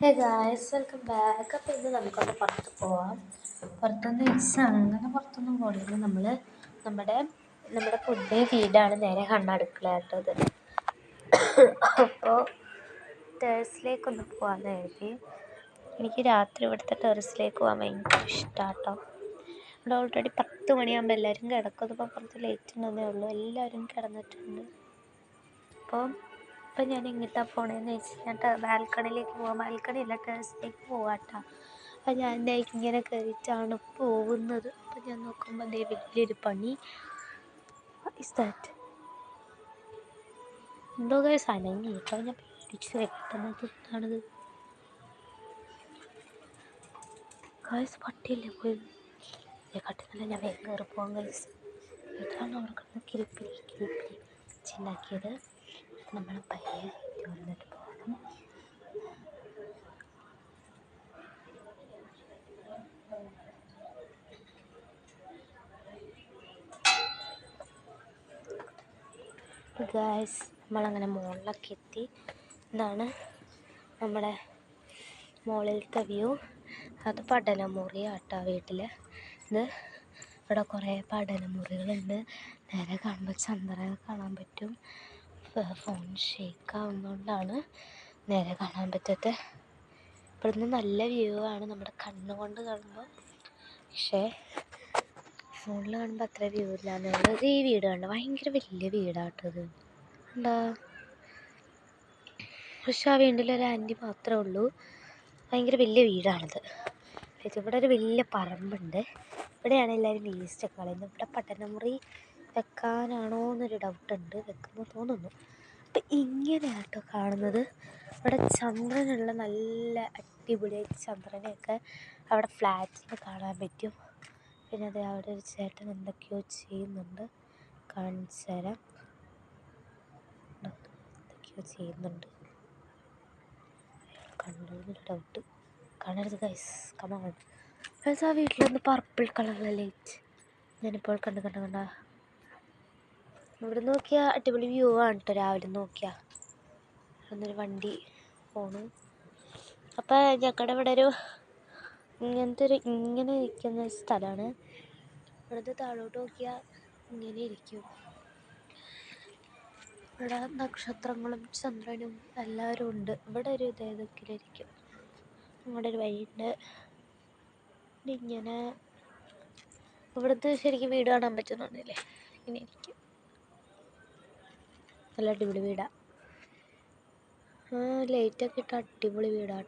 Hey guys, welcome back. അപ്പോൾ ഇന്ന് നമുക്കൊന്ന് പുറത്ത് പോവാം. പുറത്തൊന്ന് വെച്ചാൽ അങ്ങനെ പുറത്തൊന്നും പോകണില്ല. നമ്മുടെ പുതിയ വീടാണ് നേരെ കണ്ണടുക്കളയായിട്ടത്. അപ്പോൾ ടെറസിലേക്കൊന്ന് പോകാമെന്ന് കരുതി. എനിക്ക് രാത്രി ഇവിടുത്തെ ടെറസിലേക്ക് പോകാൻ ഭയങ്കര ഇഷ്ടമാട്ടോ. ഇവിടെ ഓൾറെഡി 10 മണിയാകുമ്പോൾ എല്ലാവരും കിടക്കും. ഇപ്പോൾ കുറച്ച് ലേറ്റ് ഉണ്ടെന്നേ ഉള്ളൂ. എല്ലാവരും കിടന്നിട്ടുണ്ട്. അപ്പം ഞാൻ എങ്ങിട്ടാണ് പോണതെന്ന് വെച്ച് ഞാൻ ബാൽക്കണിയിലേക്ക് പോകാം. ബാൽക്കണിയല്ല, ടെറസിലേക്ക് പോകാട്ടോ. അപ്പം ഞാൻ ഇങ്ങനെ കയറിയിട്ടാണ് പോകുന്നത്. അപ്പം ഞാൻ നോക്കുമ്പോൾ വലിയൊരു പണി. എന്തോ ഗൈസ് അനങ്ങി. അപ്പം ഞാൻ പേടിച്ച് വെക്കുന്നത് എന്താണിത് ഗൈസ്? പട്ടിയല്ലേ പോയത്? കട്ടിന്നല്ല, ഞാൻ വേഗം കയറി പോകാം ഗൈസ്. ഇതാണ് അവിടെ കിടന്ന് കിരിപ്പിരി ചിന്നാക്കിയത്. നമ്മൾ പയ്യെ വന്നിട്ട് പോകണം. ഗായ്സ്, നമ്മളങ്ങനെ മുകളിലൊക്കെ എത്തി. ഇതാണ് നമ്മുടെ മുകളിലത്തെ വ്യൂ. അത് പഠനമുറിയാട്ടോ വീട്ടിൽ. ഇത് ഇവിടെ കുറേ പഠനമുറികളുണ്ട്. നേരെ കാണുമ്പോൾ ചന്ദ്രനെ കാണാൻ പറ്റും. ഫോൺ ഷേക്ക് ആവുന്നതുകൊണ്ടാണ് നേരെ കാണാൻ പറ്റാത്തത്. ഇവിടുന്ന് നല്ല വ്യൂ ആണ് നമ്മുടെ കണ്ണുകൊണ്ട് കാണുമ്പോൾ. പക്ഷേ ഫോണിൽ കാണുമ്പോൾ അത്ര വ്യൂ ഇല്ല എന്നുള്ളത്. ഈ വീട് കണ്ടോ, ഭയങ്കര വലിയ വീടാട്ടത് എന്താ. പക്ഷെ ആ വീട്ടിലൊരു ആൻറ്റി മാത്രമേ ഉള്ളൂ. ഭയങ്കര വലിയ വീടാണിത്. ഇവിടെ ഒരു വലിയ പറമ്പുണ്ട്. ഇവിടെയാണ് എല്ലാവരും വേസ്റ്റൊക്കെ കളയുന്നത്. ഇവിടെ പഠനമുറി വെക്കാനാണോ എന്നൊരു ഡൗട്ടുണ്ട്. വെക്കുമ്പോൾ തോന്നുന്നു. അപ്പം ഇങ്ങനെയാട്ടോ കാണുന്നത്. ഇവിടെ ചന്ദ്രനുള്ള നല്ല അടിപൊളിയായിട്ട് ചന്ദ്രനെയൊക്കെ അവിടെ ഫ്ലാറ്റിൽ കാണാൻ പറ്റും. പിന്നെ അത് അവിടെ ഒരു ചേട്ടൻ എന്തൊക്കെയോ ചെയ്യുന്നുണ്ട്. കാണിച്ചു തരാം. എന്തൊക്കെയോ ചെയ്യുന്നുണ്ട്. കണ്ടോന്നൊരു ഡൗട്ട്. കാണരുത് ഗൈസ്, കമോൺ. ആ വീട്ടിലൊന്ന് പർപ്പിൾ കളറിലെ ലൈറ്റ് ഞാനിപ്പോൾ കണ്ട ഇവിടെ നോക്കിയാൽ അടിപൊളി വ്യൂ ആണ് കേട്ടോ. രാവിലെ നോക്കിയാൽ അന്നൊരു വണ്ടി പോണു. അപ്പം ഞങ്ങളുടെ ഇവിടെ ഒരു ഇങ്ങനെ ഇരിക്കുന്ന സ്ഥലമാണ്. ഇവിടുത്തെ താഴോട്ട് നോക്കിയാൽ ഇങ്ങനെ ഇരിക്കും. ഇവിടെ നക്ഷത്രങ്ങളും ചന്ദ്രനും എല്ലാവരും ഉണ്ട്. ഇവിടെ ഒരു ഇതേതൊക്കെയായിരിക്കും. ഇവിടെ ഒരു വഴിയുണ്ട്. ഇങ്ങനെ ഇവിടുത്തെ ശരിക്കും വീട് കാണാൻ പറ്റുന്നുണ്ടല്ലേ. ഇങ്ങനെ ഇരിക്കും. നല്ല അടിപൊളി വീടാണ്. ലൈറ്റൊക്കെ ഇട്ട അടിപൊളി വീടാണ്.